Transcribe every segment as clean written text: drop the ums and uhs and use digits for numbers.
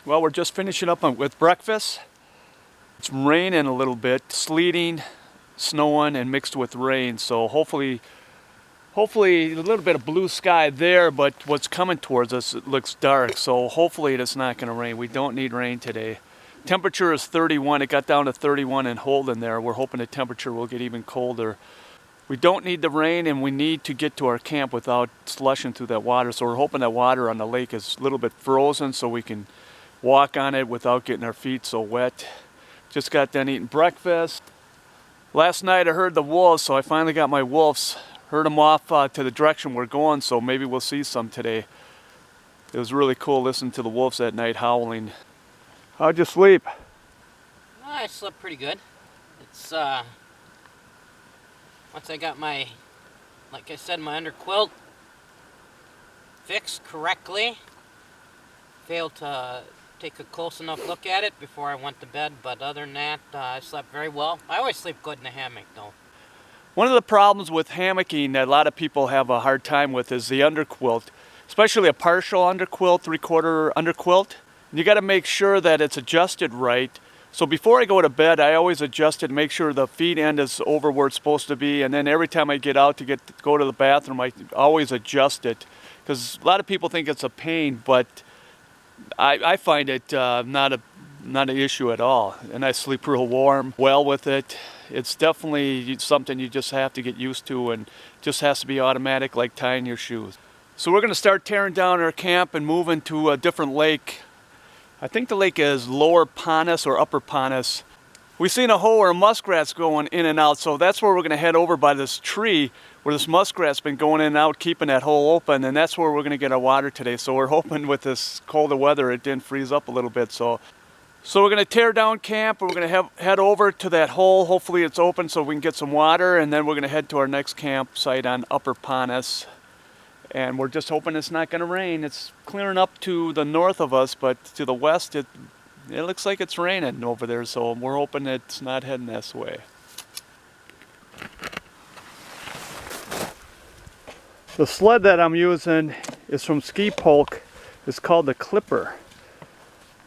Well, we're just finishing up with breakfast. It's raining a little bit, sleeting, snowing, and mixed with rain. So hopefully a little bit of blue sky there, but what's coming towards us, it looks dark. So hopefully it's not going to rain. We don't need rain today. Temperature is 31. It got down to 31 and holding there. We're hoping the temperature will get even colder. We don't need the rain, and we need to get to our camp without slushing through that water. So we're hoping that water on the lake is a little bit frozen so we can walk on it without getting our feet so wet. Just got done eating breakfast. Last night I heard the wolves, so I finally got my wolves. Heard them off to the direction we're going, so maybe we'll see some today. It was really cool listening to the wolves that night howling. How'd you sleep? I slept pretty good. It's once I got my, like I said, my underquilt fixed correctly. Failed to take a close enough look at it before I went to bed, but other than that, I slept very well. I always sleep good in a hammock, though. One of the problems with hammocking that a lot of people have a hard time with is the underquilt, especially a partial underquilt, 3/4 underquilt. You got to make sure that it's adjusted right. So before I go to bed, I always adjust it, make sure the feet end is over where it's supposed to be, and then every time I get out to go to the bathroom, I always adjust it, because a lot of people think it's a pain, but I find it not an issue at all, and I sleep real warm, well with it. It's definitely something you just have to get used to, and just has to be automatic, like tying your shoes. So we're going to start tearing down our camp and moving to a different lake. I think the lake is Lower Ponus or Upper Ponus. We've seen a hole where muskrats going in and out, so that's where we're going to head over by this tree where this muskrat's been going in and out, keeping that hole open, and that's where we're going to get our water today. So we're hoping with this colder weather it didn't freeze up a little bit. So we're going to tear down camp, and we're going to head over to that hole. Hopefully it's open so we can get some water, and then we're going to head to our next campsite on Upper Ponus. And we're just hoping it's not going to rain. It's clearing up to the north of us, but to the west it looks like it's raining over there, so we're hoping it's not heading this way. The sled that I'm using is from Ski Polk. It's called the Clipper.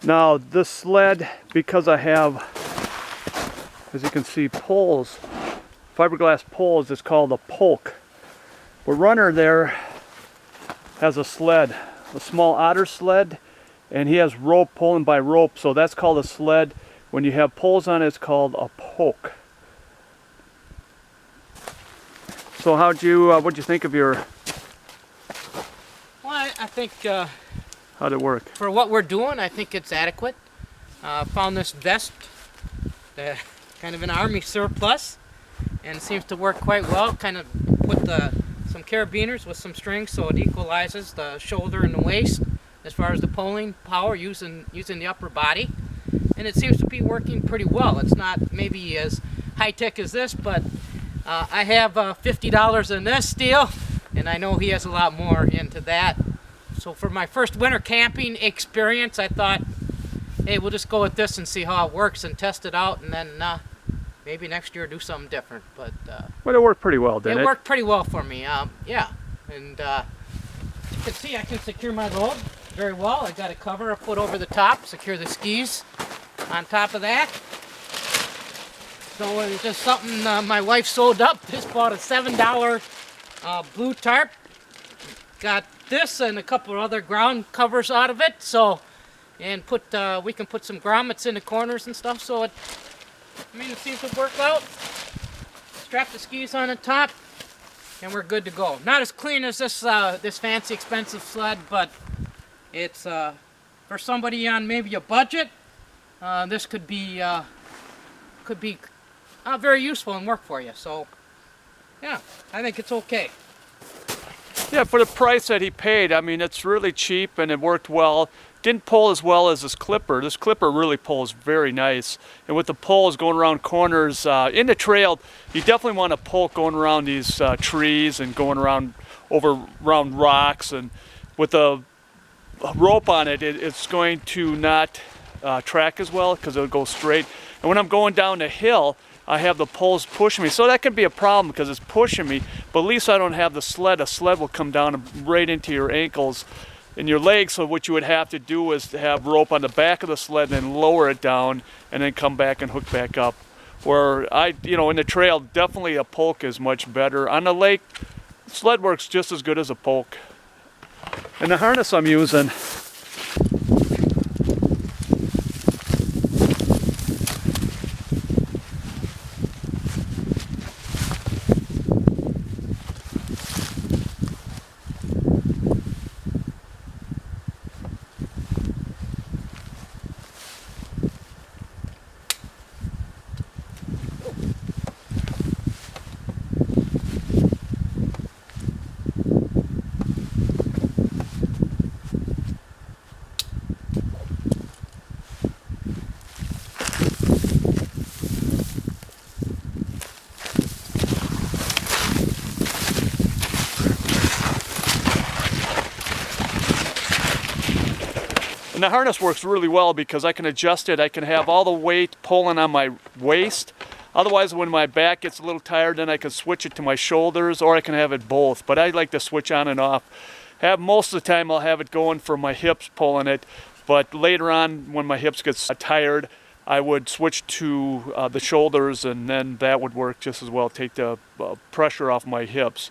Now this sled, because I have, as you can see, poles, fiberglass poles, it's called a Polk. The runner there has a sled, a small otter sled, and he has rope pulling by rope, so that's called a sled. When you have poles on it, it's called a poke. So what'd you think of your? Well, I think how'd it work? For what we're doing, I think it's adequate. Found this vest, kind of an army surplus, and it seems to work quite well. Kind of put some carabiners with some strings so it equalizes the shoulder and the waist as far as the pulling power using the upper body, and it seems to be working pretty well. It's not maybe as high-tech as this, but I have $50 in this deal, and I know he has a lot more into that. So for my first winter camping experience, I thought, hey, we'll just go with this and see how it works and test it out, and then maybe next year do something different. But it worked pretty well, didn't it? It worked pretty well for me, yeah. And you can see I can secure my load very well. I got a cover I put over the top, secure the skis on top of that. So it's just something my wife sewed up. Just bought a $7 blue tarp. Got this and a couple of other ground covers out of it. So, and we can put some grommets in the corners and stuff. So it seems to work out. Strap the skis on the top, and we're good to go. Not as clean as this fancy, expensive sled, but it's for somebody on maybe a budget. This could be very useful and work for you. So, yeah, I think it's okay. Yeah, for the price that he paid, I mean, it's really cheap and it worked well. Didn't pull as well as this Clipper. This Clipper really pulls very nice. And with the poles going around corners, in the trail, you definitely want to pull going around these trees and going around rocks. And with the rope on it, it's going to not track as well because it'll go straight. And when I'm going down the hill, I have the poles pushing me. So that can be a problem because it's pushing me, but at least I don't have the sled. A sled will come down right into your ankles. in your legs. So what you would have to do is to have rope on the back of the sled and then lower it down and then come back and hook back up. Where in the trail, definitely a poke is much better. On the lake, sled works just as good as a poke. And the harness I'm using, and the harness works really well because I can adjust it. I can have all the weight pulling on my waist. Otherwise, when my back gets a little tired, then I can switch it to my shoulders, or I can have it both. But I like to switch on and off. Most of the time, I'll have it going for my hips pulling it. But later on, when my hips get tired, I would switch to the shoulders, and then that would work just as well. Take the pressure off my hips.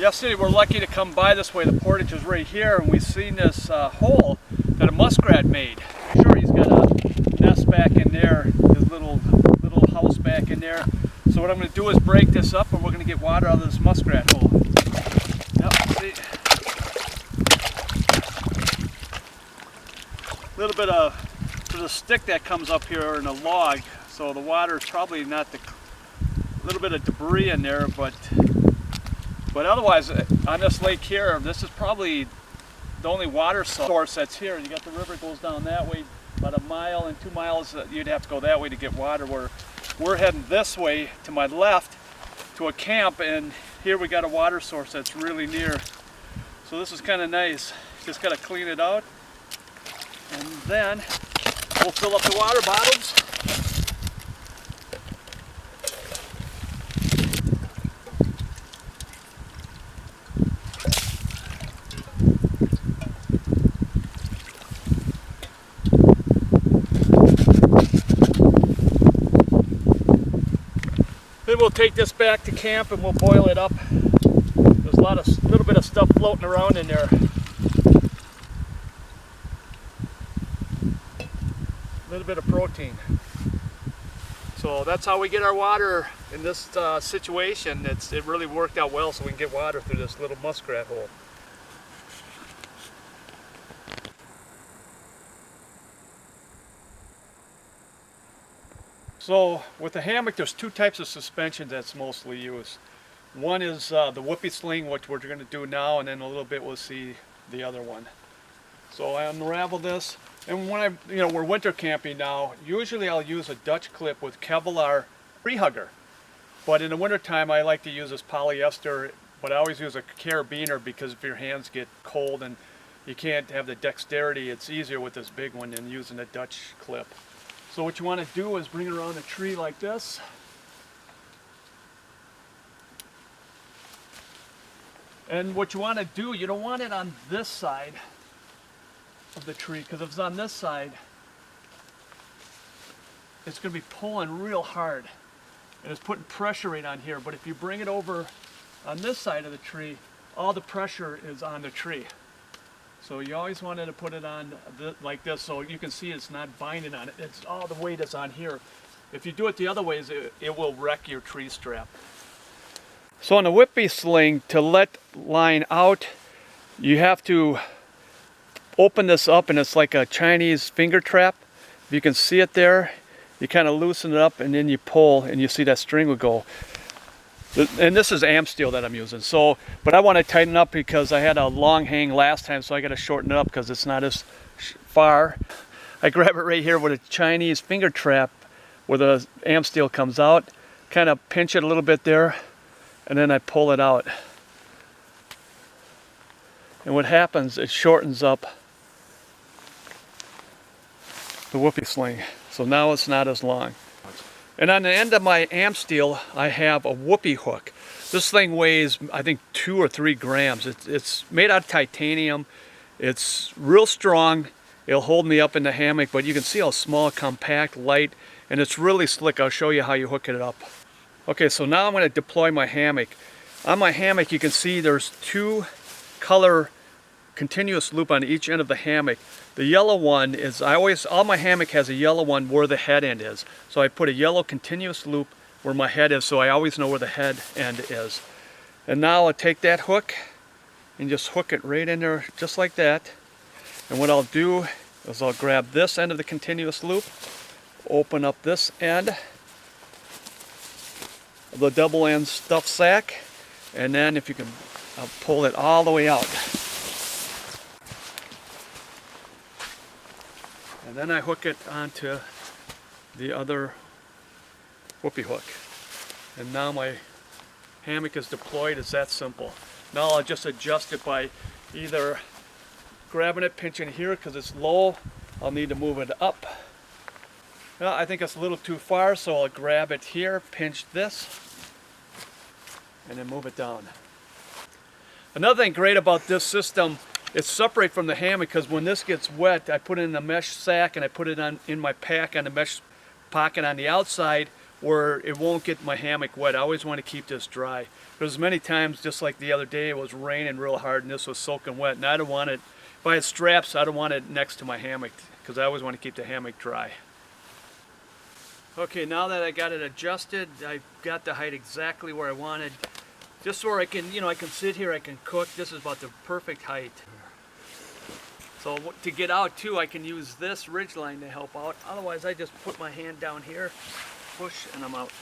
Yesterday we're lucky to come by this way. The portage is right here, and we've seen this hole that a muskrat made. I'm sure he's got a nest back in there, his little house back in there. So what I'm going to do is break this up, and we're going to get water out of this muskrat hole. Yep, see, a little bit of the stick that comes up here in a log, so the water is probably not a little bit of debris in there, but otherwise, on this lake here, this is probably the only water source that's here. You got the river goes down that way, about 1 mile and 2 miles. You'd have to go that way to get water. We're heading this way to my left to a camp, and here we got a water source that's really near. So this is kind of nice. Just got to clean it out, and then we'll fill up the water bottles. Then we'll take this back to camp and we'll boil it up. There's a little bit of stuff floating around in there. A little bit of protein. So that's how we get our water in this situation. It really worked out well, so we can get water through this little muskrat hole. So with the hammock, there's two types of suspension that's mostly used. One is the whoopee sling, which we're going to do now, and then a little bit we'll see the other one. So I unravel this, and when we're winter camping now, usually I'll use a Dutch clip with Kevlar tree hugger. But in the wintertime, I like to use this polyester, but I always use a carabiner because if your hands get cold and you can't have the dexterity, it's easier with this big one than using a Dutch clip. So what you want to do is bring it around a tree like this. And what you want to do, you don't want it on this side of the tree, because if it's on this side, it's going to be pulling real hard. And it's putting pressure right on here. But if you bring it over on this side of the tree, all the pressure is on the tree. So you always wanted to put it on like this, so you can see it's not binding on it. It's all the weight is on here. If you do it the other ways, it will wreck your tree strap. So on the whippy sling, to let line out, you have to open this up, and it's like a Chinese finger trap. If you can see it there, you kind of loosen it up, and then you pull, and you see that string will go. And this is amp steel that I'm using. So, but I want to tighten up because I had a long hang last time, so I got to shorten it up because it's not as far. I grab it right here with a Chinese finger trap where the am steel comes out, kind of pinch it a little bit there, and then I pull it out. And what happens, it shortens up the whoopee sling. So now it's not as long. And on the end of my am steel, I have a whoopee hook. This thing weighs, I think, 2 or 3 grams. It's made out of titanium. It's real strong. It'll hold me up in the hammock, but you can see how small, compact, light, and it's really slick. I'll show you how you hook it up. Okay, so now I'm going to deploy my hammock. On my hammock, you can see there's 2 color continuous loop on each end of the hammock. The yellow one is, all my hammock has a yellow one where the head end is. So I put a yellow continuous loop where my head is, so I always know where the head end is. And now I'll take that hook and just hook it right in there, just like that. And what I'll do is I'll grab this end of the continuous loop, open up this end of the double end stuff sack, and then if you can, I'll pull it all the way out. And then I hook it onto the other whoopee hook. And now my hammock is deployed. It's that simple. Now I'll just adjust it by either grabbing it, pinching here because it's low. I'll need to move it up. Well, I think it's a little too far, so I'll grab it here, pinch this, and then move it down. Another thing great about this system, it's separate from the hammock because when this gets wet, I put it in a mesh sack and I put it in my pack on the mesh pocket on the outside where it won't get my hammock wet. I always want to keep this dry. There's many times, just like the other day, it was raining real hard and this was soaking wet, and I don't want it, if I had straps, I don't want it next to my hammock because I always want to keep the hammock dry. Okay, now that I got it adjusted, I've got the height exactly where I wanted. Just so I can, I can sit here, I can cook. This is about the perfect height. So to get out too, I can use this ridge line to help out. Otherwise, I just put my hand down here, push, and I'm out.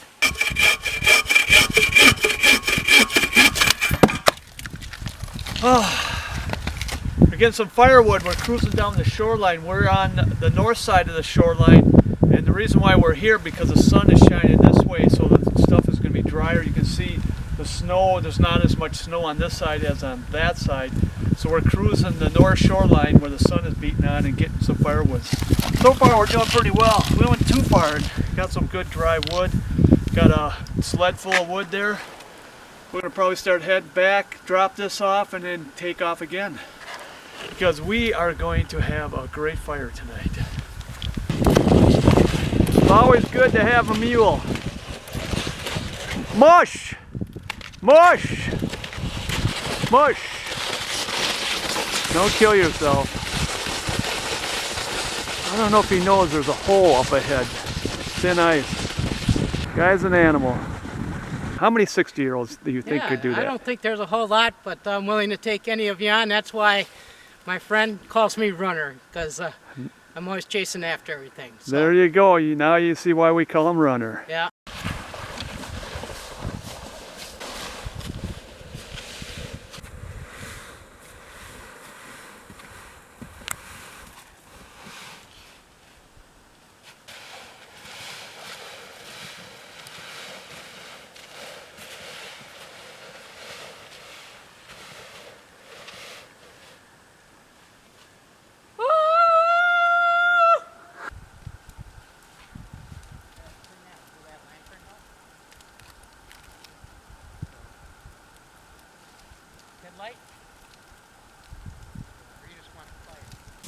We're getting some firewood. We're cruising down the shoreline. We're on the north side of the shoreline. And the reason why we're here, because the sun is shining this way, so the stuff is going to be drier. You can see the snow, there's not as much snow on this side as on that side. So we're cruising the north shoreline where the sun is beating on and getting some firewood. So far we're doing pretty well. We went too far. Got some good dry wood. Got a sled full of wood there. We're going to probably start heading back, drop this off, and then take off again. Because we are going to have a great fire tonight. It's always good to have a mule. Mush! Mush! Mush! Don't kill yourself. I don't know if he knows there's a hole up ahead. Thin ice. Guy's an animal. How many 60-year-olds do you think could do that? I don't think there's a whole lot, but I'm willing to take any of you on. That's why my friend calls me Runner, because I'm always chasing after everything. So. There you go. Now you see why we call him Runner. Yeah.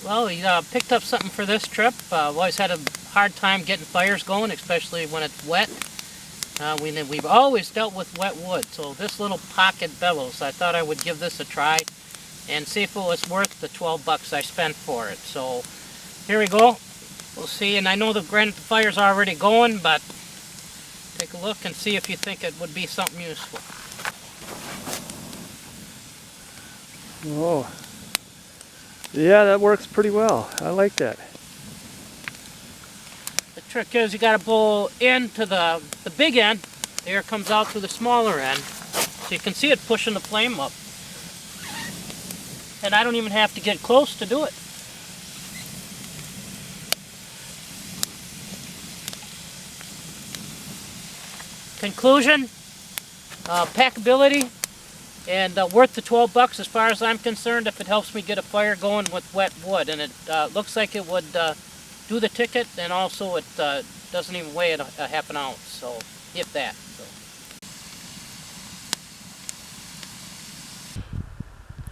Well, we picked up something for this trip. I've always had a hard time getting fires going, especially when it's wet. We've always dealt with wet wood, so this little pocket bellows, I thought I would give this a try and see if it was worth the 12 bucks I spent for it. So here we go. We'll see, and I know the fire's already going, but take a look and see if you think it would be something useful. Oh. Yeah, that works pretty well. I like that. The trick is you got to blow into the big end. The air comes out through the smaller end. So you can see it pushing the flame up. And I don't even have to get close to do it. conclusion, packability, and worth the $12 as far as I'm concerned if it helps me get a fire going with wet wood. And it looks like it would do the ticket, and also it doesn't even weigh a half an ounce, so if that. So.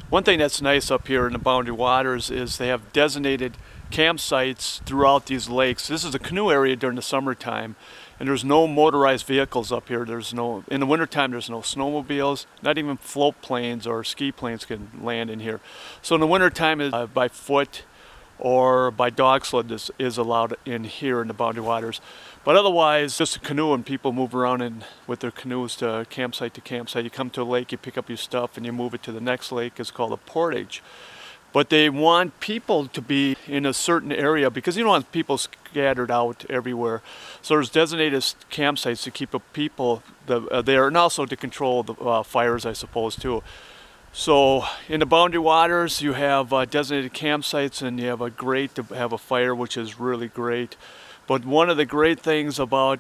One thing that's nice up here in the Boundary Waters is they have designated campsites throughout these lakes. This is a canoe area during the summertime, and there's no motorized vehicles up here. In the wintertime, there's no snowmobiles, not even float planes or ski planes can land in here. So in the wintertime, by foot or by dog sled is allowed in here in the Boundary Waters. But otherwise, just a canoe, and people move around with their canoes to campsite to campsite. You come to a lake, you pick up your stuff, and you move it to the next lake. It's called a portage. But they want people to be in a certain area because you don't want people scattered out everywhere. So there's designated campsites to keep people there, and also to control the fires, I suppose, too. So in the Boundary Waters, you have designated campsites, and you have a grate to have a fire, which is really great. But one of the great things about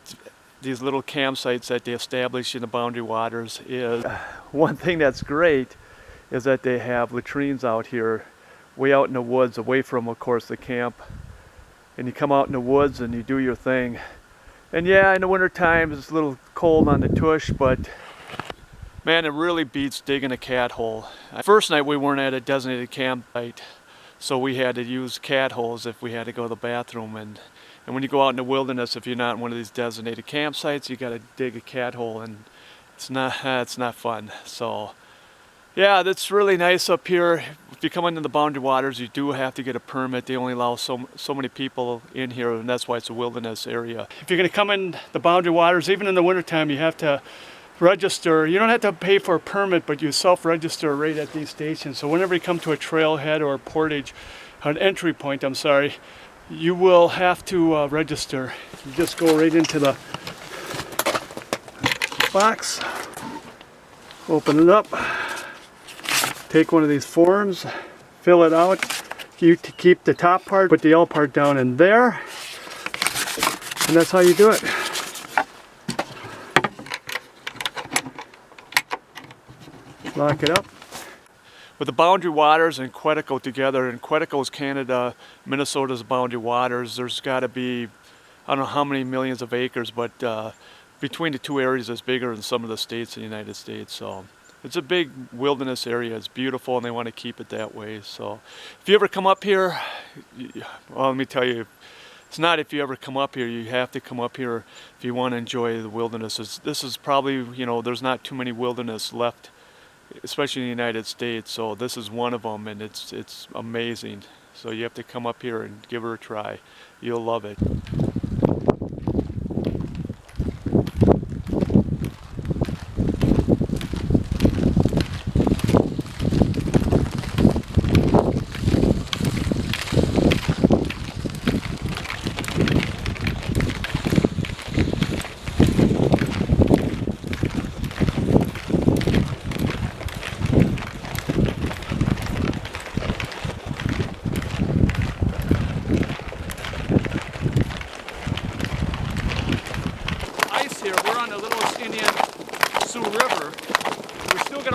these little campsites that they establish in the Boundary Waters is, one thing that's great is that they have latrines out here, way out in the woods, away from, of course, the camp. And you come out in the woods and you do your thing. And yeah, in the wintertime it's a little cold on the tush, but man, it really beats digging a cat hole. First night we weren't at a designated campsite, so we had to use cat holes if we had to go to the bathroom. And when you go out in the wilderness, if you're not in one of these designated campsites, you got to dig a cat hole, and it's not fun. So yeah, that's really nice up here. If you come into the Boundary Waters, you do have to get a permit. They only allow so many people in here, and that's why it's a wilderness area. If you're going to come in the Boundary Waters, even in the wintertime, you have to register. You don't have to pay for a permit, but you self-register right at these stations. So whenever you come to a trailhead or a portage, an entry point, I'm sorry, you will have to register. You just go right into the box, open it up, take one of these forms, fill it out. You keep the top part, put the L part down in there, and that's how you do it. Lock it up. With the Boundary Waters and Quetico together, and Quetico is Canada, Minnesota's Boundary Waters, there's got to be, I don't know how many millions of acres, but between the two areas it's bigger than some of the states in the United States. So it's a big wilderness area. It's beautiful, and they want to keep it that way. So if you ever come up here, well, let me tell you, it's not if you ever come up here, you have to come up here if you want to enjoy the wilderness. This is probably, you know, there's not too many wilderness left, especially in the United States, so this is one of them, and it's amazing. So you have to come up here and give her a try. You'll love it.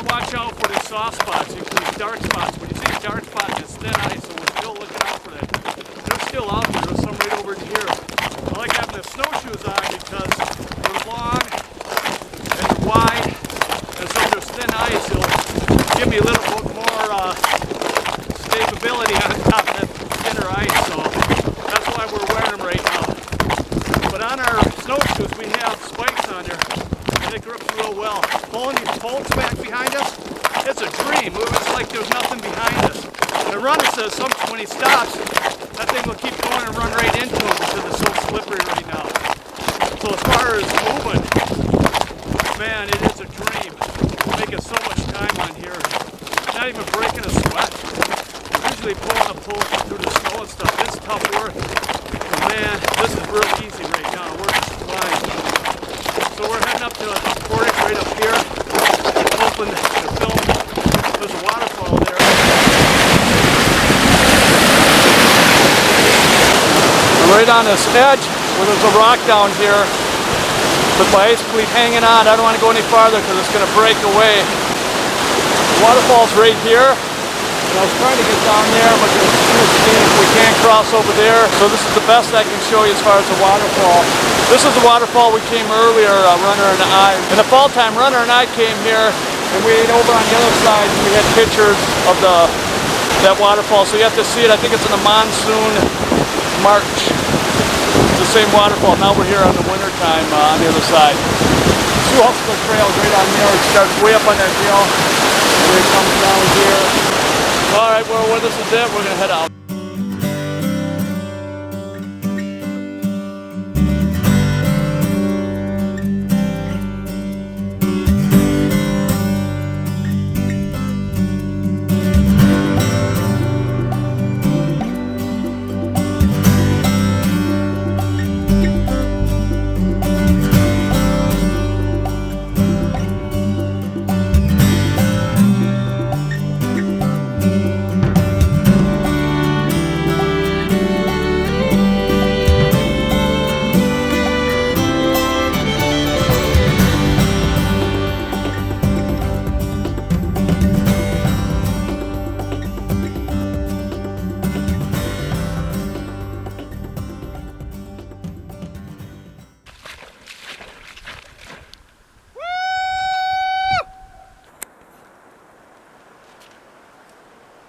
Watch out for these soft spots, these dark spots. When you see dark spots, it's thin ice, so we're still looking out for that. They're still out there. There's some right over here. I like having the snowshoes on because they're long and they're wide, and so there's thin ice. It'll give me a little bit more stability on top of that thinner ice, so that's why we're wearing them right now. But on our snowshoes, we have spikes on there. It grips real well. Pulling these poles back behind us, it's a dream. It's like there's nothing behind us. The runner says when he stops, that thing will keep going and run right into him because it's so slippery right now. So as far as moving, man, it is a dream. We're making so much time on here. Not even breaking a sweat. Usually pulling a pole through the snow and stuff. It's tough work. But man, this is real easy right now. We're just flying. So we're heading up to a portage right up here. I'm hoping to film. There's a waterfall there. We're right on this edge where there's a rock down here. with my ice cleat hanging on. I don't want to go any farther because it's going to break away. The waterfall's right here. And I was trying to get down there, but there's too steep. We can't cross over there. So this is the best I can show you as far as the waterfall. This is the waterfall we came earlier, Runner and I. In the fall time, Runner and I came here, and we ate over on the other side, and we had pictures of that waterfall. So you have to see it. I think it's in the monsoon March. It's the same waterfall. Now we're here on the winter time on the other side. Two obstacle trails right on there. It starts way up on that hill, and it comes down here. All right, well, this is it. We're gonna head out.